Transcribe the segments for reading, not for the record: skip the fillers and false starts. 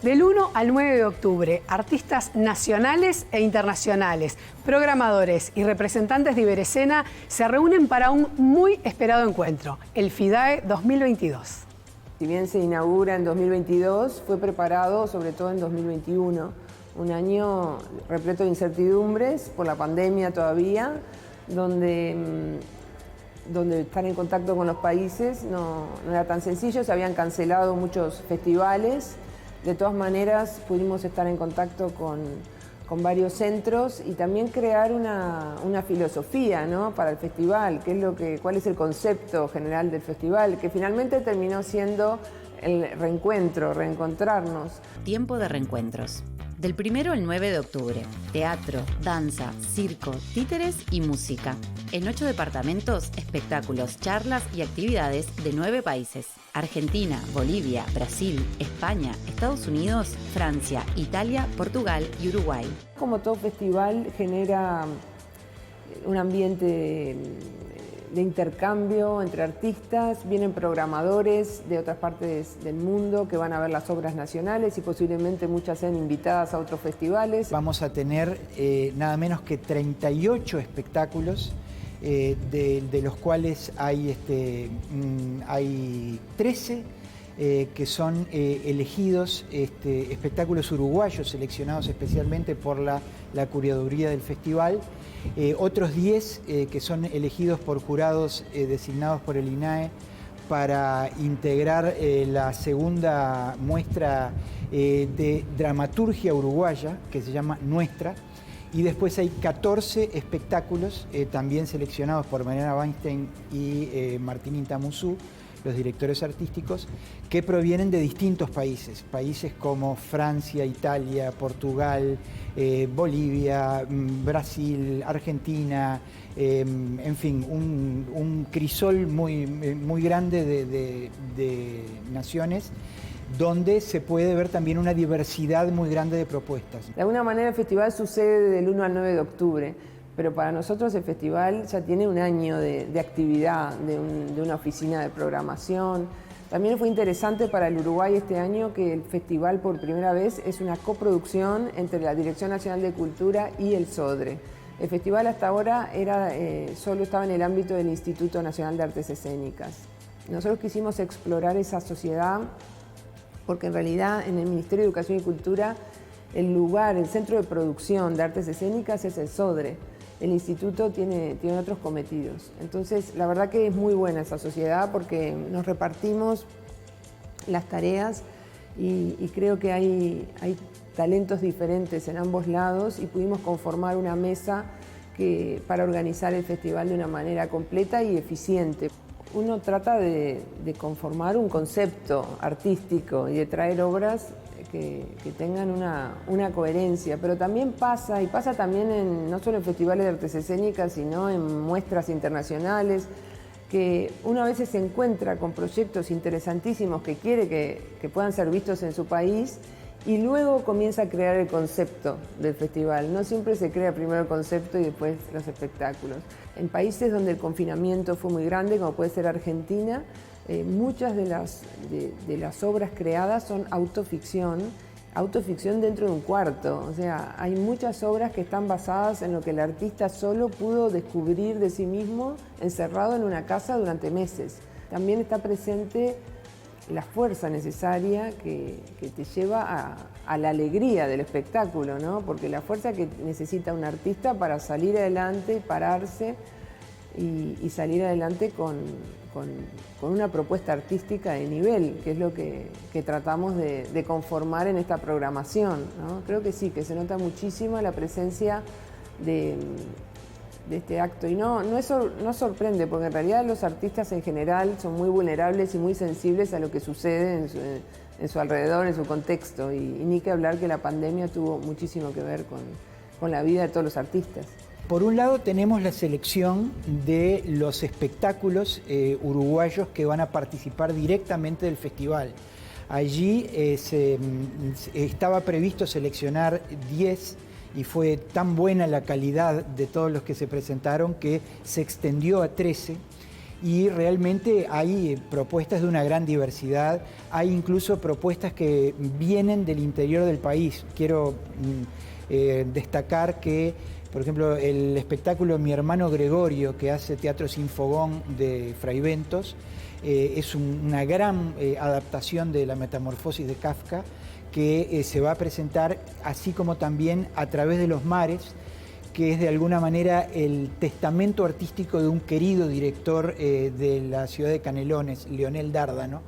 Del 1 al 9 de octubre, artistas nacionales e internacionales, programadores y representantes de Iberescena se reúnen para un muy esperado encuentro, el FIDAE 2022. Si bien se inaugura en 2022, fue preparado sobre todo en 2021, un año repleto de incertidumbres por la pandemia todavía, donde estar en contacto con los países no era tan sencillo, se habían cancelado muchos festivales. De todas maneras, pudimos estar en contacto con varios centros y también crear una filosofía, ¿no?, para el festival, cuál es el concepto general del festival, que finalmente terminó siendo el reencontrarnos. Tiempo de reencuentros. Del 1 al 9 de octubre, teatro, danza, circo, títeres y música. En 8 departamentos, espectáculos, charlas y actividades de 9 países. Argentina, Bolivia, Brasil, España, Estados Unidos, Francia, Italia, Portugal y Uruguay. Como todo festival genera un ambiente de intercambio entre artistas, vienen programadores de otras partes del mundo que van a ver las obras nacionales y posiblemente muchas sean invitadas a otros festivales. Vamos a tener nada menos que 38 espectáculos, de los cuales hay 13 que son elegidos, espectáculos uruguayos seleccionados especialmente por la curaduría del festival, otros 10 que son elegidos por jurados designados por el INAE para integrar la segunda muestra de dramaturgia uruguaya, que se llama Nuestra. Y después hay 14 espectáculos también seleccionados por Mariana Weinstein y Martín Intamuzú, los directores artísticos, que provienen de distintos países, países como Francia, Italia, Portugal, Bolivia, Brasil, Argentina, en fin, un crisol muy grande de naciones, donde se puede ver también una diversidad muy grande de propuestas. De alguna manera el festival sucede del 1 al 9 de octubre, pero para nosotros el festival ya tiene un año de actividad, de una oficina de programación. También fue interesante para el Uruguay este año que el festival por primera vez es una coproducción entre la Dirección Nacional de Cultura y el SODRE. El festival hasta ahora solo estaba en el ámbito del Instituto Nacional de Artes Escénicas. Nosotros quisimos explorar esa sociedad porque en realidad en el Ministerio de Educación y Cultura el centro de producción de artes escénicas es el SODRE. El instituto tiene otros cometidos. Entonces, la verdad que es muy buena esa sociedad porque nos repartimos las tareas y creo que hay talentos diferentes en ambos lados y pudimos conformar una mesa para organizar el festival de una manera completa y eficiente. Uno trata de conformar un concepto artístico y de traer obras que tengan una coherencia, pero también pasa también no solo en festivales de artes escénicas, sino en muestras internacionales, que uno a veces se encuentra con proyectos interesantísimos que quiere que puedan ser vistos en su país y luego comienza a crear el concepto del festival. No siempre se crea primero el concepto y después los espectáculos. En países donde el confinamiento fue muy grande, como puede ser Argentina, muchas de las obras creadas son autoficción dentro de un cuarto. O sea, hay muchas obras que están basadas en lo que el artista solo pudo descubrir de sí mismo encerrado en una casa durante meses. También está presente la fuerza necesaria que te lleva a la alegría del espectáculo, ¿no? Porque la fuerza que necesita un artista para salir adelante, pararse y salir adelante con una propuesta artística de nivel, que es lo que tratamos de conformar en esta programación, ¿no? Creo que sí, que se nota muchísimo la presencia de este acto y no sorprende, porque en realidad los artistas en general son muy vulnerables y muy sensibles a lo que sucede en su alrededor, en su contexto, y ni que hablar que la pandemia tuvo muchísimo que ver con la vida de todos los artistas. Por un lado tenemos la selección de los espectáculos uruguayos que van a participar directamente del festival. Allí estaba previsto seleccionar 10 y fue tan buena la calidad de todos los que se presentaron que se extendió a 13 y realmente hay propuestas de una gran diversidad, hay incluso propuestas que vienen del interior del país. Quiero destacar que, por ejemplo, el espectáculo Mi hermano Gregorio, que hace Teatro Sin Fogón de Fraiventos, es una gran adaptación de La Metamorfosis de Kafka, que se va a presentar, así como también A través de los mares, que es de alguna manera el testamento artístico de un querido director de la ciudad de Canelones, Leonel Dárdano,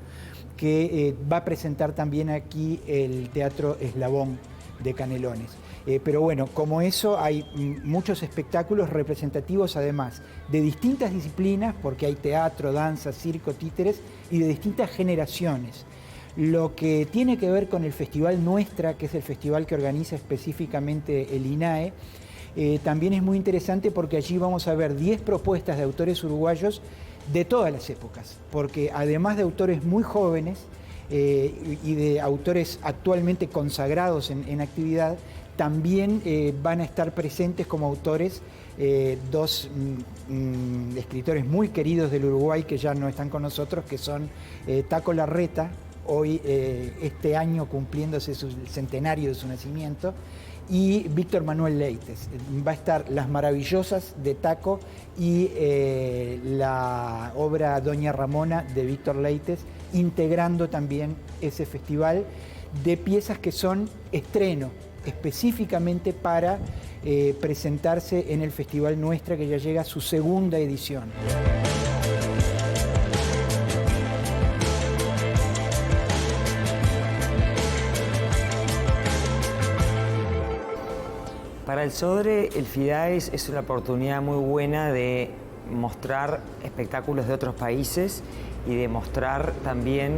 que va a presentar también aquí el Teatro Eslabón de Canelones. Pero bueno, como eso hay muchos espectáculos representativos además de distintas disciplinas, porque hay teatro, danza, circo, títeres, y de distintas generaciones. Lo que tiene que ver con el Festival Nuestra, que es el festival que organiza específicamente el INAE, también es muy interesante porque allí vamos a ver 10 propuestas de autores uruguayos de todas las épocas, porque además de autores muy jóvenes y de autores actualmente consagrados en actividad, también van a estar presentes como autores dos escritores muy queridos del Uruguay que ya no están con nosotros, que son Taco Larreta, hoy este año cumpliéndose el centenario de su nacimiento, y Víctor Manuel Leites. Va a estar Las Maravillosas de Taco y la obra Doña Ramona de Víctor Leites, integrando también ese festival de piezas que son estreno específicamente para presentarse en el Festival Nuestra, que ya llega a su segunda edición. Para el Sodre, el FIDAE es una oportunidad muy buena de mostrar espectáculos de otros países y de mostrar también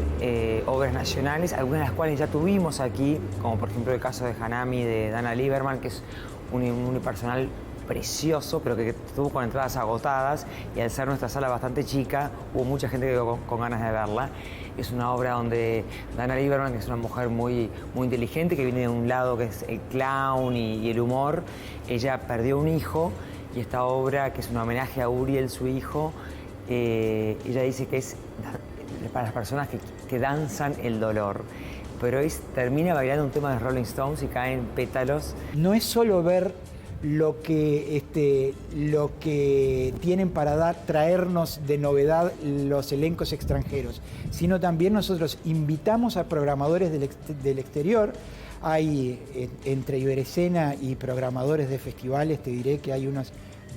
obras nacionales, algunas de las cuales ya tuvimos aquí, como por ejemplo el caso de Hanami de Dana Lieberman, que es un unipersonal precioso, pero que estuvo con entradas agotadas, y al ser nuestra sala bastante chica, hubo mucha gente que quedó con ganas de verla. Es una obra donde Dana Lieberman, que es una mujer muy inteligente, que viene de un lado que es el clown y el humor, ella perdió un hijo, y esta obra, que es un homenaje a Uriel, su hijo, ella dice que es para las personas que danzan el dolor. Pero termina bailando un tema de Rolling Stones y caen pétalos. No es solo ver lo que tienen para traernos de novedad los elencos extranjeros, sino también nosotros invitamos a programadores del exterior. Hay entre Iberescena y programadores de festivales, te diré que hay unos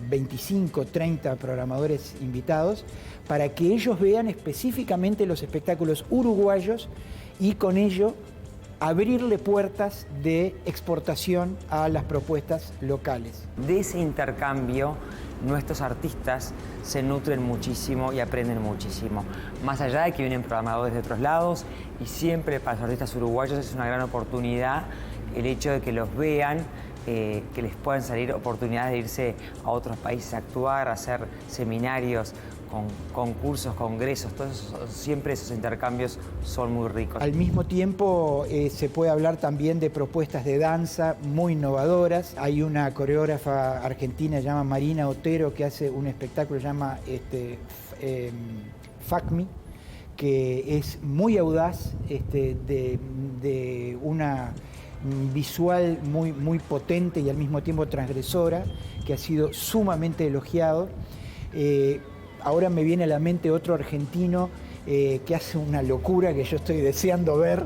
25, 30 programadores invitados, para que ellos vean específicamente los espectáculos uruguayos y con ello abrirle puertas de exportación a las propuestas locales. De ese intercambio, nuestros artistas se nutren muchísimo y aprenden muchísimo. Más allá de que vienen programadores de otros lados, y siempre para los artistas uruguayos es una gran oportunidad el hecho de que los vean, que les puedan salir oportunidades de irse a otros países a actuar, a hacer seminarios, con concursos, congresos, siempre esos intercambios son muy ricos. Al mismo tiempo se puede hablar también de propuestas de danza muy innovadoras. Hay una coreógrafa argentina llamada Marina Otero que hace un espectáculo llama Fuck Me, que es muy audaz, de una visual muy potente y al mismo tiempo transgresora, que ha sido sumamente elogiado. Ahora me viene a la mente otro argentino que hace una locura que yo estoy deseando ver,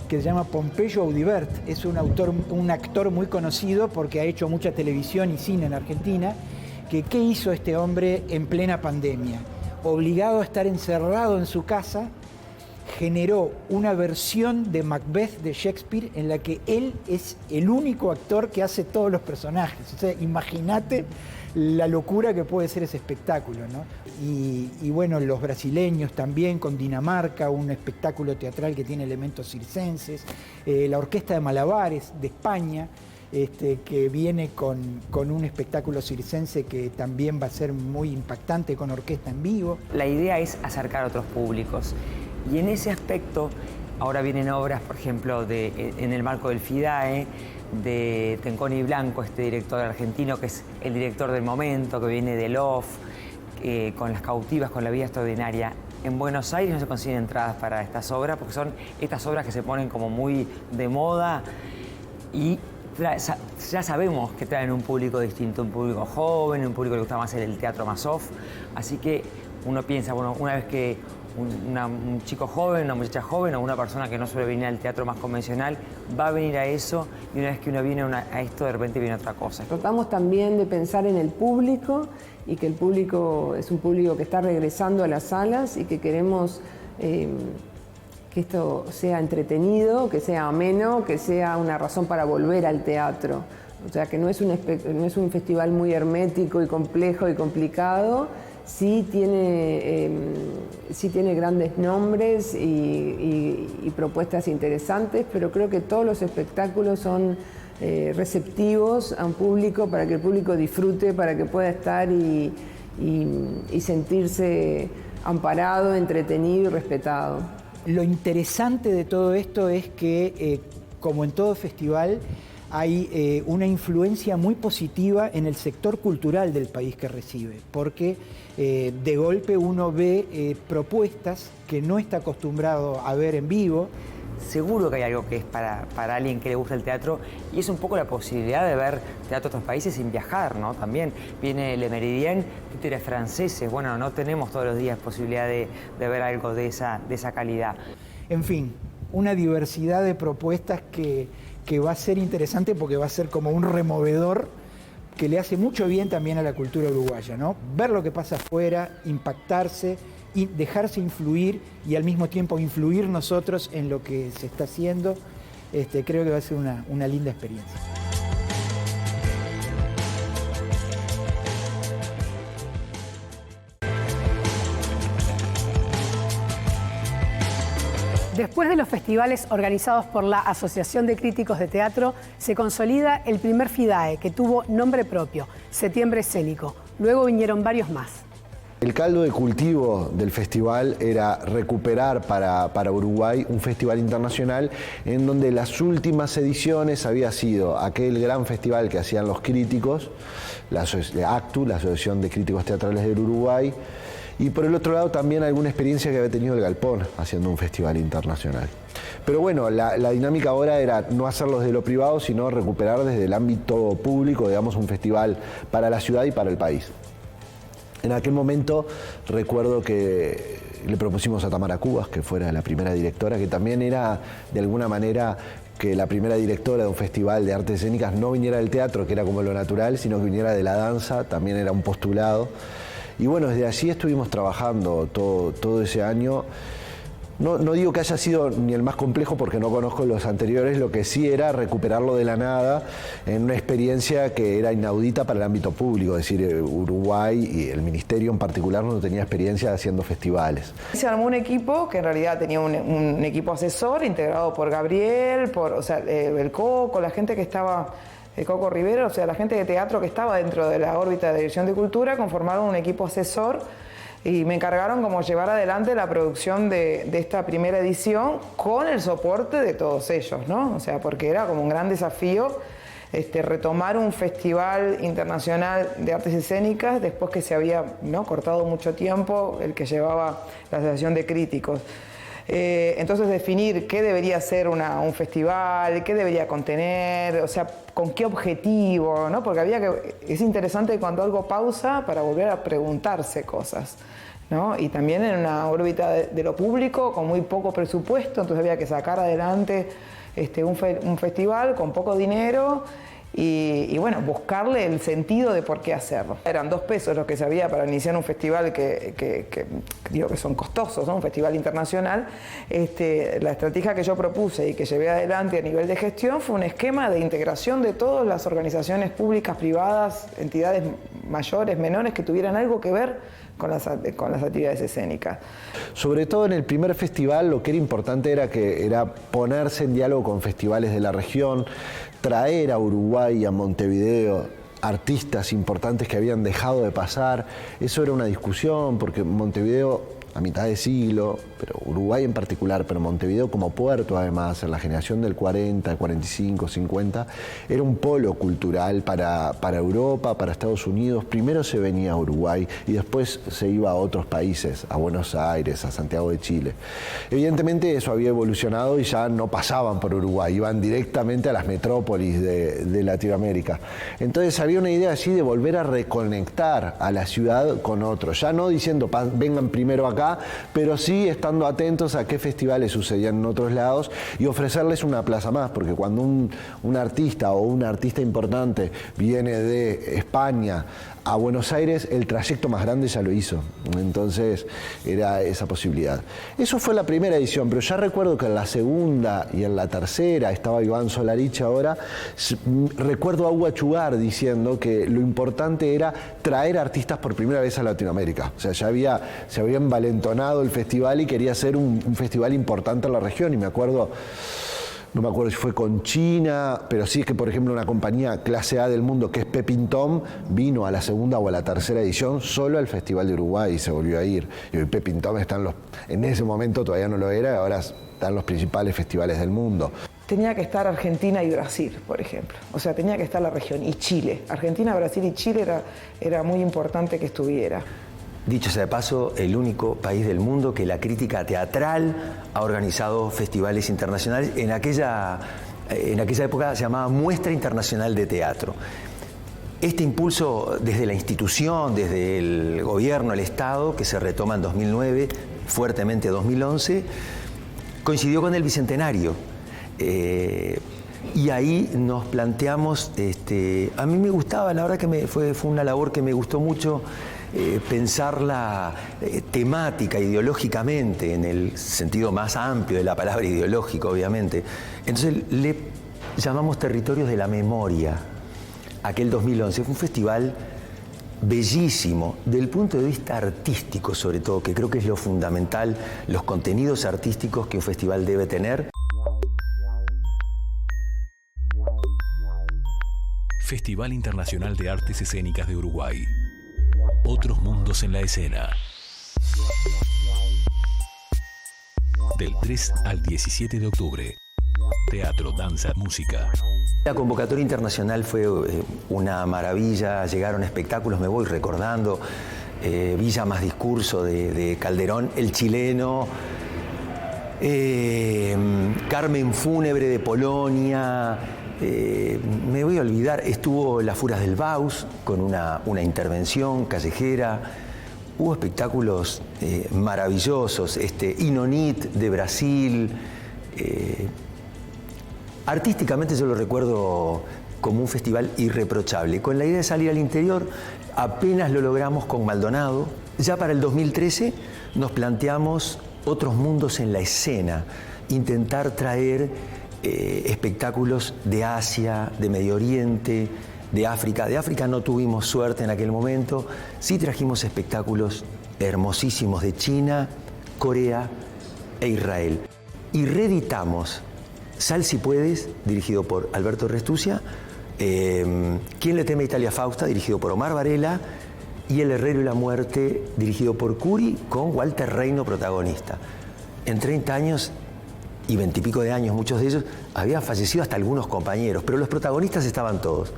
que se llama Pompeyo Audibert. Es un actor muy conocido porque ha hecho mucha televisión y cine en Argentina. ¿Qué hizo este hombre en plena pandemia? Obligado a estar encerrado en su casa, generó una versión de Macbeth de Shakespeare en la que él es el único actor que hace todos los personajes. O sea, imagínate la locura que puede ser ese espectáculo, ¿no? Y bueno, los brasileños también, con Dinamarca, un espectáculo teatral que tiene elementos circenses, la Orquesta de Malabares de España, que viene con un espectáculo circense que también va a ser muy impactante, con orquesta en vivo. La idea es acercar a otros públicos, y en ese aspecto ahora vienen obras, por ejemplo, en el marco del FIDAE, de Tenconi Blanco, este director argentino que es el director del momento, que viene de Love, con Las Cautivas, con La Vida Extraordinaria. En Buenos Aires no se consiguen entradas para estas obras porque son estas obras que se ponen como muy de moda y ya sabemos que traen un público distinto, un público joven, un público que le gusta más el teatro más off. Así que uno piensa, bueno, una vez que un chico joven, una muchacha joven o una persona que no suele venir al teatro más convencional va a venir a eso, y una vez que uno viene a esto, de repente viene otra cosa. Tratamos también de pensar en el público y que el público es un público que está regresando a las salas y que queremos que esto sea entretenido, que sea ameno, que sea una razón para volver al teatro. O sea, que no es un festival muy hermético y complejo y complicado. Sí tiene grandes nombres y propuestas interesantes, pero creo que todos los espectáculos son receptivos a un público para que el público disfrute, para que pueda estar y sentirse amparado, entretenido y respetado. Lo interesante de todo esto es que, como en todo festival, hay una influencia muy positiva en el sector cultural del país que recibe, porque de golpe uno ve propuestas que no está acostumbrado a ver en vivo. Seguro que hay algo que es para alguien que le gusta el teatro, y es un poco la posibilidad de ver teatro de otros países sin viajar, ¿no? También viene Le Méridien, títeres franceses. Bueno, no tenemos todos los días posibilidad de ver algo de esa calidad. En fin, una diversidad de propuestas que va a ser interesante porque va a ser como un removedor que le hace mucho bien también a la cultura uruguaya, ¿no? Ver lo que pasa afuera, impactarse, y dejarse influir y al mismo tiempo influir nosotros en lo que se está haciendo, creo que va a ser una linda experiencia. Después de los festivales organizados por la Asociación de Críticos de Teatro, se consolida el primer FIDAE, que tuvo nombre propio, Septiembre Escénico. Luego vinieron varios más. El caldo de cultivo del festival era recuperar para Uruguay un festival internacional en donde las últimas ediciones había sido aquel gran festival que hacían los críticos, la ACTU, la Asociación de Críticos Teatrales del Uruguay, y por el otro lado también alguna experiencia que había tenido el Galpón haciendo un festival internacional. Pero bueno, la dinámica ahora era no hacerlo desde lo privado, sino recuperar desde el ámbito público, digamos, un festival para la ciudad y para el país. En aquel momento recuerdo que le propusimos a Tamara Cubas que fuera la primera directora, que también era de alguna manera que la primera directora de un festival de artes escénicas no viniera del teatro, que era como lo natural, sino que viniera de la danza, también era un postulado. Y bueno, desde allí estuvimos trabajando todo ese año. No digo que haya sido ni el más complejo porque no conozco los anteriores, lo que sí era recuperarlo de la nada en una experiencia que era inaudita para el ámbito público, es decir, Uruguay y el Ministerio en particular no tenía experiencia haciendo festivales. Se armó un equipo que en realidad tenía un equipo asesor integrado por Gabriel, el Coco, la gente que estaba, el Coco Rivero, o sea, la gente de teatro que estaba dentro de la órbita de Dirección de Cultura, conformaron un equipo asesor. Y me encargaron como llevar adelante la producción de esta primera edición con el soporte de todos ellos, ¿no? O sea, porque era como un gran desafío retomar un festival internacional de artes escénicas después que se había, ¿no?, cortado mucho tiempo el que llevaba la Asociación de Críticos. Entonces definir qué debería ser un festival, qué debería contener, o sea, con qué objetivo, ¿no? Porque es interesante cuando algo pausa para volver a preguntarse cosas, ¿no? Y también en una órbita de lo público con muy poco presupuesto, entonces había que sacar adelante un festival con poco dinero y bueno, buscarle el sentido de por qué hacerlo. Eran 2 pesos los que se había para iniciar un festival que digo que son costosos, ¿no? Un festival internacional. La estrategia que yo propuse y que llevé adelante a nivel de gestión fue un esquema de integración de todas las organizaciones públicas, privadas, entidades mayores, menores, que tuvieran algo que ver con las actividades escénicas. Sobre todo en el primer festival lo que era importante era ponerse en diálogo con festivales de la región, traer a Uruguay y a Montevideo artistas importantes que habían dejado de pasar. Eso era una discusión porque Montevideo a mitad de siglo, pero Uruguay en particular, pero Montevideo como puerto además, en la generación del 40, 45, 50, era un polo cultural para Europa, para Estados Unidos. Primero se venía a Uruguay y después se iba a otros países, a Buenos Aires, a Santiago de Chile. Evidentemente eso había evolucionado y ya no pasaban por Uruguay, iban directamente a las metrópolis de Latinoamérica. Entonces había una idea así de volver a reconectar a la ciudad con otros, ya no diciendo vengan primero acá, pero sí estando atentos a qué festivales sucedían en otros lados y ofrecerles una plaza más, porque cuando un artista o una artista importante viene de España a Buenos Aires, el trayecto más grande ya lo hizo, entonces era esa posibilidad. Eso fue la primera edición, pero ya recuerdo que en la segunda y en la tercera, estaba Iván Solarich ahora, recuerdo a Hugo Chugar diciendo que lo importante era traer artistas por primera vez a Latinoamérica, o sea, se había envalentonado el festival y quería ser un festival importante en la región, y me acuerdo... No me acuerdo si fue con China, pero sí es que, por ejemplo, una compañía clase A del mundo que es Pepin Tom vino a la segunda o a la tercera edición solo al Festival de Uruguay y se volvió a ir. Y hoy Pepin Tom está en ese momento todavía no lo era, ahora está en los principales festivales del mundo. Tenía que estar Argentina y Brasil, por ejemplo. O sea, tenía que estar la región y Chile. Argentina, Brasil y Chile era muy importante que estuviera. Dicho sea de paso, el único país del mundo que la crítica teatral ha organizado festivales internacionales. En aquella época se llamaba Muestra Internacional de Teatro. Este impulso desde la institución, desde el gobierno, el Estado, que se retoma en 2009, fuertemente 2011, coincidió con el Bicentenario. Y ahí nos planteamos, a mí me gustaba, la verdad que fue una labor que me gustó mucho, pensarla temática, ideológicamente, en el sentido más amplio de la palabra ideológico, obviamente. Entonces le llamamos Territorios de la Memoria. Aquel 2011 fue un festival bellísimo, del punto de vista artístico sobre todo, que creo que es lo fundamental, los contenidos artísticos que un festival debe tener. Festival Internacional de Artes Escénicas de Uruguay. Otros mundos en la escena. Del 3 al 17 de octubre. Teatro, danza, música. La convocatoria internacional fue una maravilla, llegaron espectáculos, me voy recordando, Villa Más Discurso de Calderón, El Chileno, Carmen Fúnebre de Polonia, me voy a olvidar, estuvo Las Furas del Baus con una intervención callejera, hubo espectáculos maravillosos, Inonit de Brasil. Artísticamente yo lo recuerdo como un festival irreprochable. Con la idea de salir al interior, apenas lo logramos con Maldonado. Ya para el 2013 nos planteamos otros mundos en la escena, intentar traer espectáculos de Asia, de Medio Oriente, de África. De África no tuvimos suerte en aquel momento, sí trajimos espectáculos hermosísimos de China, Corea e Israel. Y reeditamos Sal si puedes, dirigido por Alberto Restucia, ¿Quién le teme a Italia Fausta?, dirigido por Omar Varela, y El Herrero y la Muerte, dirigido por Curi, con Walter Reino protagonista. En 30 años y 20 y pico de años, muchos de ellos, habían fallecido hasta algunos compañeros, pero los protagonistas estaban todos.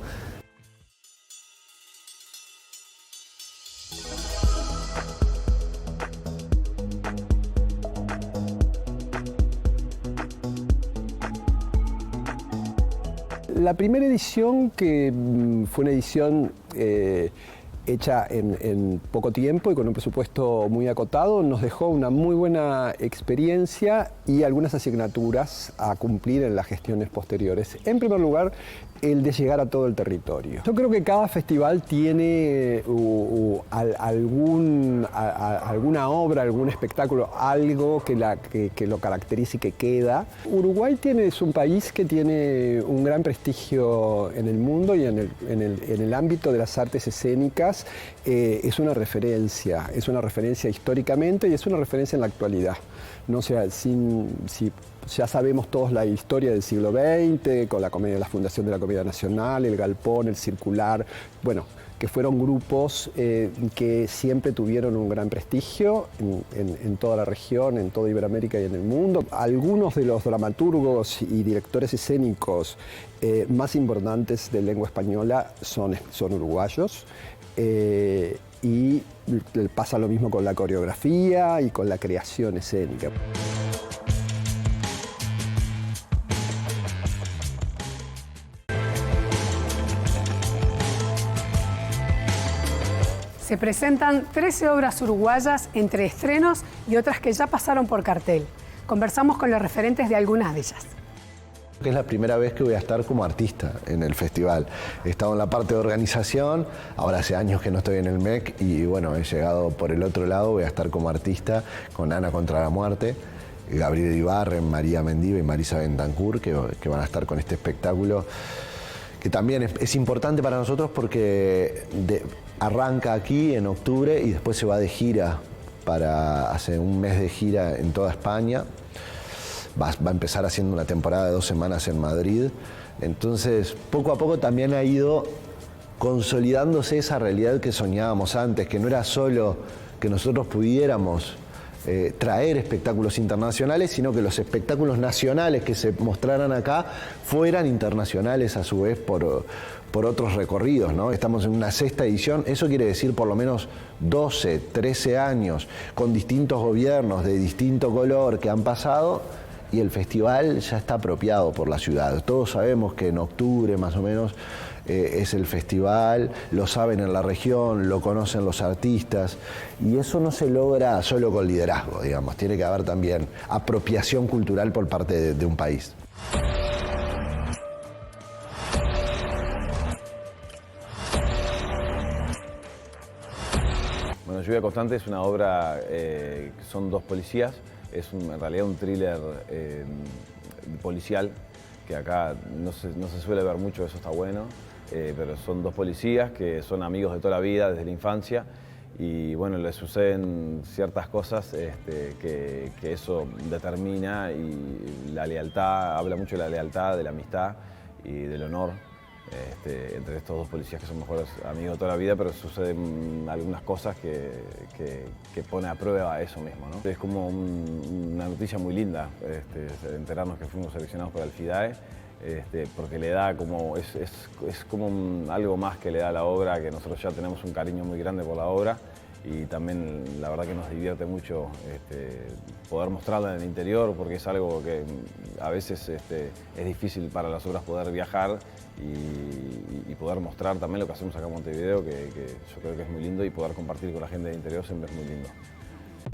La primera edición, que fue una edición hecha en poco tiempo y con un presupuesto muy acotado, nos dejó una muy buena experiencia y algunas asignaturas a cumplir en las gestiones posteriores. En primer lugar, el de llegar a todo el territorio. Yo creo que cada festival tiene alguna obra, algún espectáculo, algo que lo caracterice y que queda. Uruguay es un país que tiene un gran prestigio en el mundo y en el ámbito de las artes escénicas. Es una referencia históricamente y es una referencia en la actualidad. No sé, ya sabemos todos la historia del siglo XX, con la Fundación de la Comedia Nacional, el Galpón, el Circular. Bueno, que fueron grupos que siempre tuvieron un gran prestigio en toda la región, en toda Iberoamérica y en el mundo. Algunos de los dramaturgos y directores escénicos más importantes de lengua española son uruguayos. Y pasa lo mismo con la coreografía y con la creación escénica. Se presentan 13 obras uruguayas entre estrenos y otras que ya pasaron por cartel. Conversamos con los referentes de algunas de ellas. Es la primera vez que voy a estar como artista en el festival. He estado en la parte de organización, ahora hace años que no estoy en el MEC y bueno, he llegado por el otro lado, voy a estar como artista con Ana contra la muerte, Gabriel Ibarren, María Mendiva y Marisa Bentancur, que van a estar con este espectáculo, que también es importante para nosotros porque arranca aquí en octubre y después se va de gira hace un mes de gira en toda España. Va a empezar haciendo una temporada de 2 semanas en Madrid. Entonces, poco a poco también ha ido consolidándose esa realidad que soñábamos antes, que no era solo que nosotros pudiéramos traer espectáculos internacionales, sino que los espectáculos nacionales que se mostraran acá fueran internacionales a su vez por otros recorridos, ¿no? Estamos en una 6ª edición, eso quiere decir por lo menos 12, 13 años, con distintos gobiernos de distinto color que han pasado, y el festival ya está apropiado por la ciudad. Todos sabemos que en octubre más o menos es el festival, lo saben en la región, lo conocen los artistas, y eso no se logra solo con liderazgo, digamos, tiene que haber también apropiación cultural por parte de un país. Bueno, Lluvia Constante es una obra que son 2 policías, es en realidad un thriller policial, que acá no se suele ver mucho, eso está bueno, pero son 2 policías que son amigos de toda la vida, desde la infancia, y bueno, les suceden ciertas cosas que eso determina, y la lealtad, habla mucho de la lealtad, de la amistad y del honor. Entre estos 2 policías que son mejores amigos de toda la vida, pero suceden algunas cosas que pone a prueba eso mismo, ¿no? Es como una noticia muy linda enterarnos que fuimos seleccionados para el FIDAE, porque le da como, es como algo más que le da a la obra, que nosotros ya tenemos un cariño muy grande por la obra, y también la verdad que nos divierte mucho poder mostrarla en el interior, porque es algo que a veces es difícil para las obras poder viajar y poder mostrar también lo que hacemos acá en Montevideo, que yo creo que es muy lindo, y poder compartir con la gente del interior siempre es muy lindo.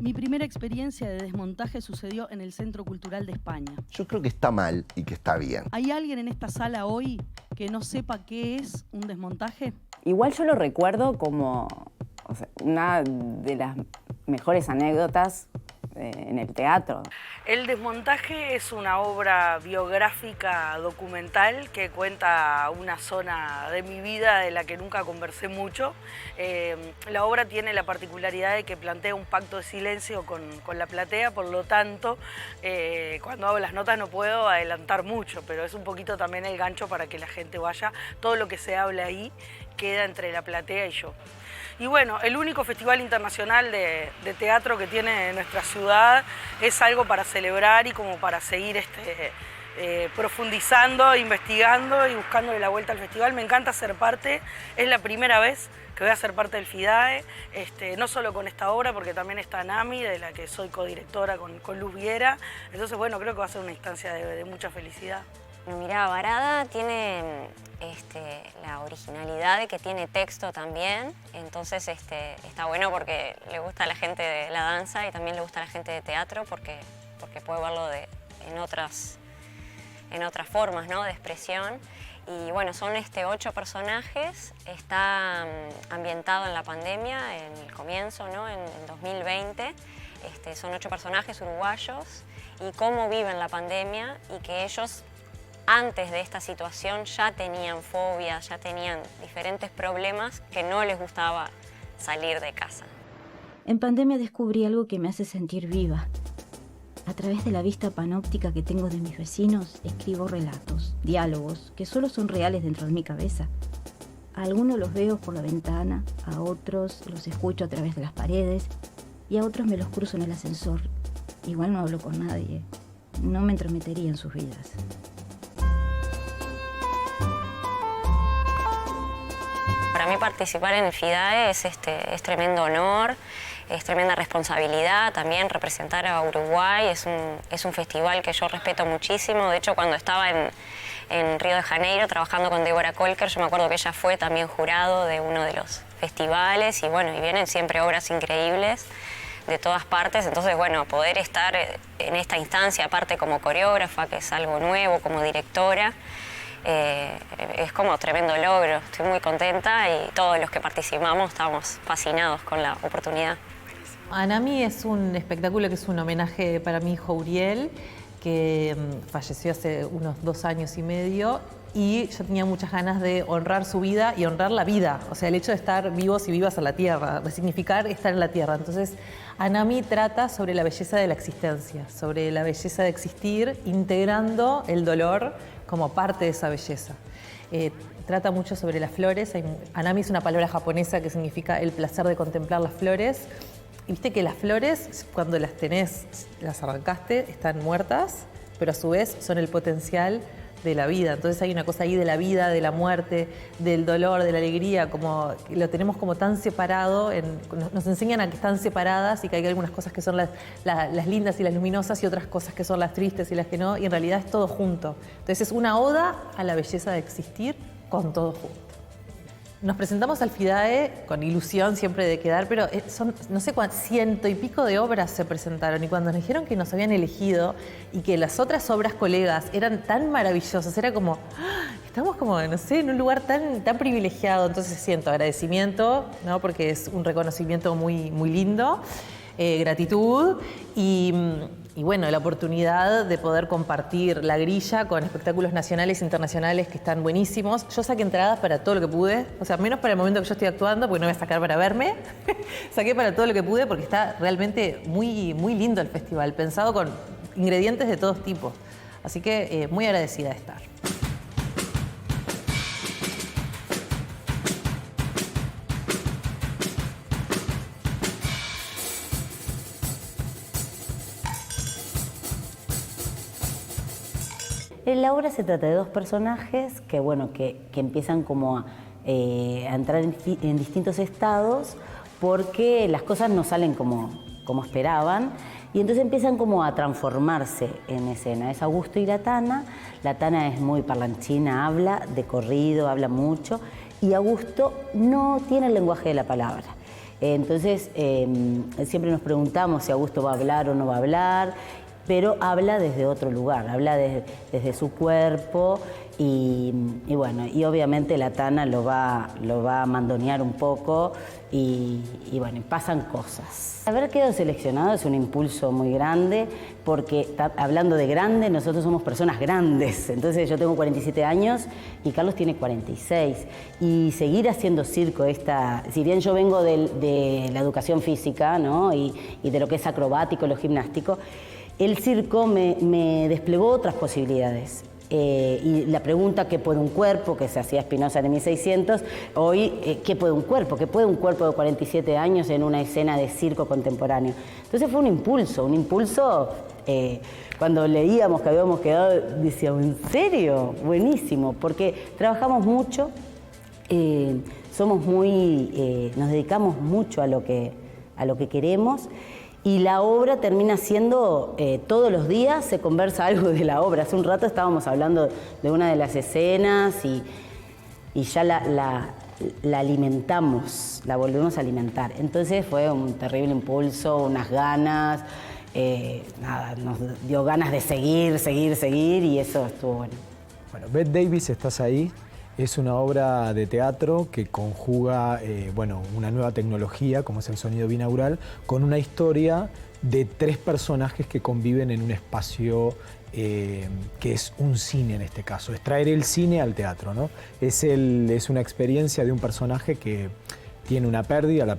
Mi primera experiencia de desmontaje sucedió en el Centro Cultural de España. Yo creo que está mal y que está bien. ¿Hay alguien en esta sala hoy que no sepa qué es un desmontaje? Igual yo lo recuerdo como una de las mejores anécdotas en el teatro. El desmontaje es una obra biográfica documental que cuenta una zona de mi vida de la que nunca conversé mucho. La obra tiene la particularidad de que plantea un pacto de silencio con la platea, por lo tanto, cuando hago las notas no puedo adelantar mucho, pero es un poquito también el gancho para que la gente vaya. Todo lo que se habla ahí queda entre la platea y yo. Y bueno, el único festival internacional de teatro que tiene nuestra ciudad es algo para celebrar y como para seguir profundizando, investigando y buscándole la vuelta al festival. Me encanta ser parte, es la primera vez que voy a ser parte del FIDAE, no solo con esta obra, porque también está Nami, de la que soy codirectora con Luz Viera. Entonces, bueno, creo que va a ser una instancia de mucha felicidad. Mira, Varada tiene la originalidad de que tiene texto también, entonces está bueno porque le gusta a la gente de la danza y también le gusta a la gente de teatro porque puede verlo en otras formas, ¿no?, de expresión. Y bueno, son 8 personajes, está ambientado en la pandemia, en el comienzo, ¿no?, en 2020. Son 8 personajes uruguayos y cómo viven la pandemia y que ellos antes de esta situación ya tenían fobias, ya tenían diferentes problemas que no les gustaba salir de casa. En pandemia descubrí algo que me hace sentir viva. A través de la vista panóptica que tengo de mis vecinos, escribo relatos, diálogos, que solo son reales dentro de mi cabeza. A algunos los veo por la ventana, a otros los escucho a través de las paredes y a otros me los cruzo en el ascensor. Igual no hablo con nadie, no me entrometería en sus vidas. Para mí participar en el FIDAE es tremendo honor, es tremenda responsabilidad. También representar a Uruguay es un festival que yo respeto muchísimo. De hecho, cuando estaba en Río de Janeiro trabajando con Débora Kolker, yo me acuerdo que ella fue también jurado de uno de los festivales y bueno, y vienen siempre obras increíbles de todas partes. Entonces, bueno, poder estar en esta instancia, aparte como coreógrafa, que es algo nuevo, como directora, es como tremendo logro. Estoy muy contenta y todos los que participamos estamos fascinados con la oportunidad. Anami es un espectáculo que es un homenaje para mi hijo Uriel, que falleció hace unos 2 años y medio, y yo tenía muchas ganas de honrar su vida y honrar la vida, o sea, el hecho de estar vivos y vivas en la tierra, de significar estar en la tierra. Entonces, Anami trata sobre la belleza de la existencia, sobre la belleza de existir, integrando el dolor como parte de esa belleza. Trata mucho sobre las flores. Anami es una palabra japonesa que significa el placer de contemplar las flores. Y viste que las flores, cuando las tenés, las arrancaste, están muertas, pero a su vez son el potencial de la vida. Entonces hay una cosa ahí de la vida, de la muerte, del dolor, de la alegría, como lo tenemos como tan separado, nos enseñan a que están separadas y que hay algunas cosas que son las lindas y las luminosas y otras cosas que son las tristes y las que no, y en realidad es todo junto. Entonces es una oda a la belleza de existir con todo junto. Nos presentamos al FIDAE con ilusión siempre de quedar, pero son, no sé cuántas, 100 y pico de obras se presentaron, y cuando nos dijeron que nos habían elegido y que las otras obras colegas eran tan maravillosas, era como, estamos como, no sé, en un lugar tan privilegiado. Entonces siento agradecimiento, ¿no? Porque es un reconocimiento muy, muy lindo, gratitud y bueno, la oportunidad de poder compartir la grilla con espectáculos nacionales e internacionales que están buenísimos. Yo saqué entradas para todo lo que pude, o sea, menos para el momento que yo estoy actuando, porque no voy a sacar para verme. Saqué para todo lo que pude porque está realmente muy, muy lindo el festival, pensado con ingredientes de todos tipos. Así que muy agradecida de estar. La obra se trata de 2 personajes que, bueno, que empiezan como a entrar en distintos estados porque las cosas no salen como esperaban, y entonces empiezan como a transformarse en escena. Es Augusto y la Tana. La Tana es muy parlanchina, habla de corrido, habla mucho, y Augusto no tiene el lenguaje de la palabra. Entonces siempre nos preguntamos si Augusto va a hablar o no va a hablar, pero habla desde otro lugar, habla desde su cuerpo y bueno, y obviamente la Tana lo va a mandonear un poco y bueno, pasan cosas. Haber quedado seleccionado es un impulso muy grande porque, hablando de grande, nosotros somos personas grandes. Entonces yo tengo 47 años y Carlos tiene 46. Y seguir haciendo circo, si bien yo vengo de la educación física, ¿no? y de lo que es acrobático, lo gimnástico, el circo me desplegó otras posibilidades. Y la pregunta ¿qué puede un cuerpo?, que se hacía Spinoza en 1600, hoy ¿qué puede un cuerpo? ¿Qué puede un cuerpo de 47 años en una escena de circo contemporáneo? Entonces fue un impulso. Cuando leíamos que habíamos quedado, decíamos, ¿en serio? Buenísimo, porque trabajamos mucho, somos nos dedicamos mucho a lo que queremos. Y la obra termina siendo, todos los días se conversa algo de la obra. Hace un rato estábamos hablando de una de las escenas y ya la alimentamos, la volvemos a alimentar. Entonces fue un terrible impulso, unas ganas, nos dio ganas de seguir y eso estuvo bueno. Bueno, Bette Davis, ¿estás ahí? Es una obra de teatro que conjuga una nueva tecnología, como es el sonido binaural, con una historia de 3 personajes que conviven en un espacio que es un cine en este caso. Es traer el cine al teatro, ¿no? Es una experiencia de un personaje que tiene una pérdida,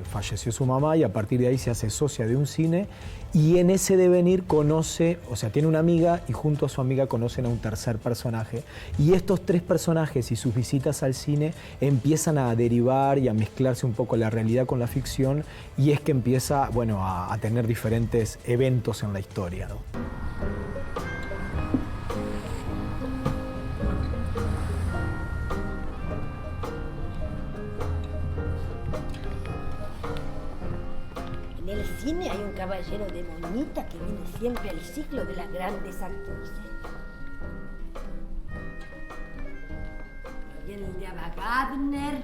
falleció su mamá y a partir de ahí se hace socia de un cine y en ese devenir conoce, o sea, tiene una amiga y junto a su amiga conocen a un tercer personaje. Y estos tres personajes y sus visitas al cine empiezan a derivar y a mezclarse un poco la realidad con la ficción y es que empieza, bueno, a tener diferentes eventos en la historia, ¿no? En el cine hay un caballero de moñita que viene siempre al ciclo de las grandes actrices. Viene el de Ava Gardner,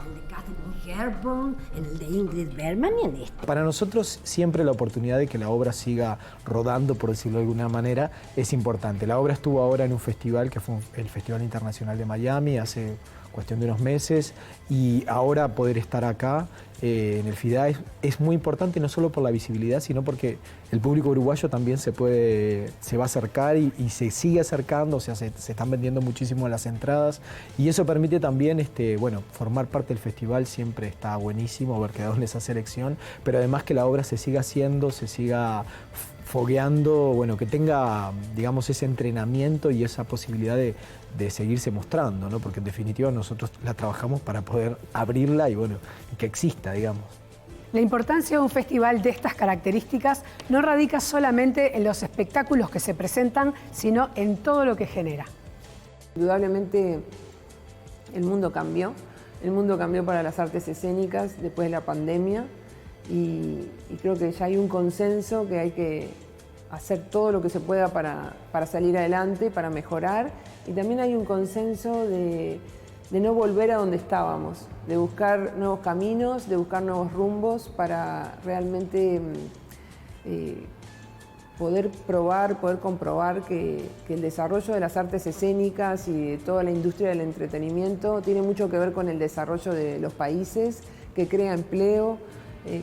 el de Katharine Hepburn, el de Ingrid Bergman y en este. Para nosotros siempre la oportunidad de que la obra siga rodando, por decirlo de alguna manera, es importante. La obra estuvo ahora en un festival que fue el Festival Internacional de Miami hace cuestión de unos meses y ahora poder estar acá en el FIDAE es muy importante, no solo por la visibilidad, sino porque el público uruguayo también se va a acercar y se sigue acercando, o sea, se están vendiendo muchísimo las entradas y eso permite también, bueno, formar parte del festival siempre está buenísimo, haber quedado en esa selección, pero además que la obra se siga haciendo, se siga fogueando, bueno, que tenga, digamos, ese entrenamiento y esa posibilidad de seguirse mostrando, ¿no? Porque en definitiva nosotros la trabajamos para poder abrirla y, bueno, que exista, digamos. La importancia de un festival de estas características no radica solamente en los espectáculos que se presentan, sino en todo lo que genera. Indudablemente el mundo cambió para las artes escénicas después de la pandemia y creo que ya hay un consenso que hay que hacer todo lo que se pueda para salir adelante, para mejorar y también hay un consenso de no volver a donde estábamos, de buscar nuevos caminos, de buscar nuevos rumbos para realmente poder probar, poder comprobar que el desarrollo de las artes escénicas y de toda la industria del entretenimiento tiene mucho que ver con el desarrollo de los países, que crea empleo,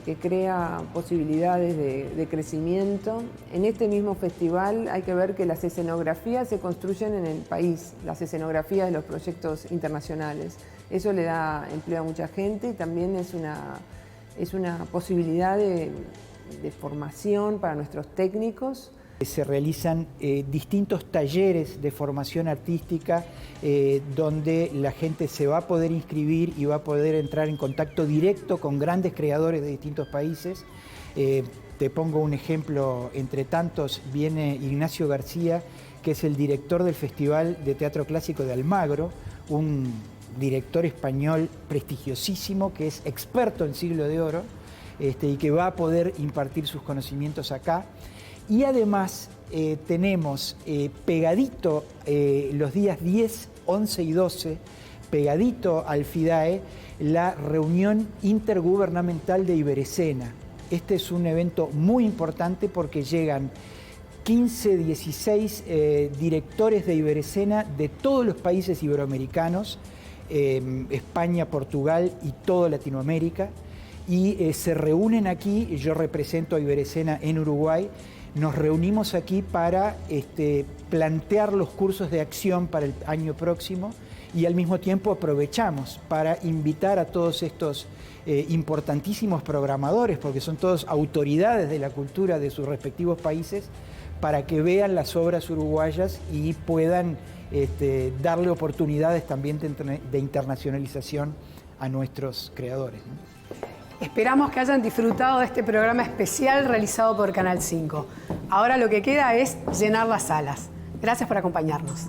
que crea posibilidades de crecimiento. En este mismo festival hay que ver que las escenografías se construyen en el país, las escenografías de los proyectos internacionales. Eso le da empleo a mucha gente y también es una posibilidad de formación para nuestros técnicos. Se realizan distintos talleres de formación artística donde la gente se va a poder inscribir y va a poder entrar en contacto directo con grandes creadores de distintos países. Te pongo un ejemplo, entre tantos viene Ignacio García, que es el director del Festival de Teatro Clásico de Almagro, un director español prestigiosísimo que es experto en Siglo de Oro y que va a poder impartir sus conocimientos acá. Y además tenemos pegadito los días 10, 11 y 12, pegadito al FIDAE, la reunión intergubernamental de Iberescena. Este es un evento muy importante porque llegan 15, 16 directores de Iberescena de todos los países iberoamericanos, España, Portugal y toda Latinoamérica, y se reúnen aquí. Yo represento a Iberescena en Uruguay. Nos reunimos aquí para plantear los cursos de acción para el año próximo y al mismo tiempo aprovechamos para invitar a todos estos importantísimos programadores, porque son todos autoridades de la cultura de sus respectivos países, para que vean las obras uruguayas y puedan darle oportunidades también de internacionalización a nuestros creadores, ¿no? Esperamos que hayan disfrutado de este programa especial realizado por Canal 5. Ahora lo que queda es llenar las salas. Gracias por acompañarnos.